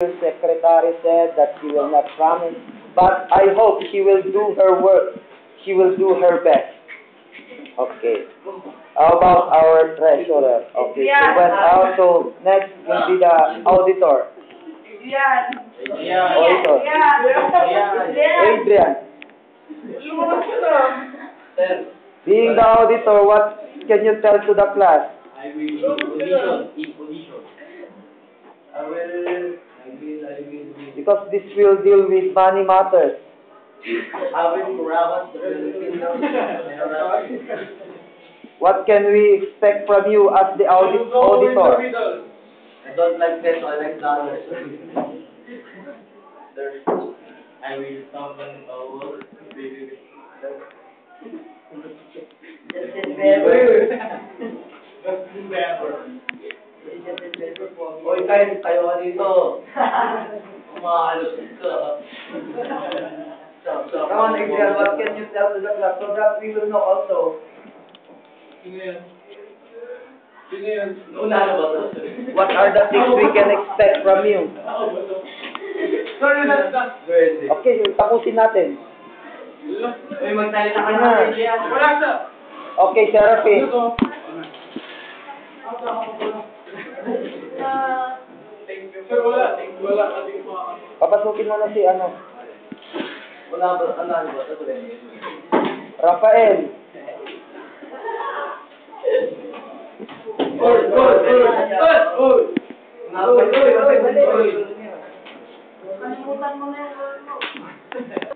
The secretary said that she will not promise, but I hope she will do her work. She will do her best. Okay. How about our treasurer? Okay, she went out, so next will be the auditor. Auditor. Adrian. Being the auditor, what can you tell to the class? I will position. I will. Because this will deal with money matters. I will rawat the What can we expect from you as the auditor? I don't like peso, I like dollars. I will stop on our baby. Oy, kayo ka dito. Umahalos ka. Come on, Adrian, what can you tell to the class so that we will know also? Una na ba to? What are the things we can expect from you? Okay, tapusin natin. Uy, magsalita ka na. Wala siya. Okay, Seraphine. Papasukin mo na si ano? Wala ba? Ano ba? Rafael. Good. Kalimutan mo na yung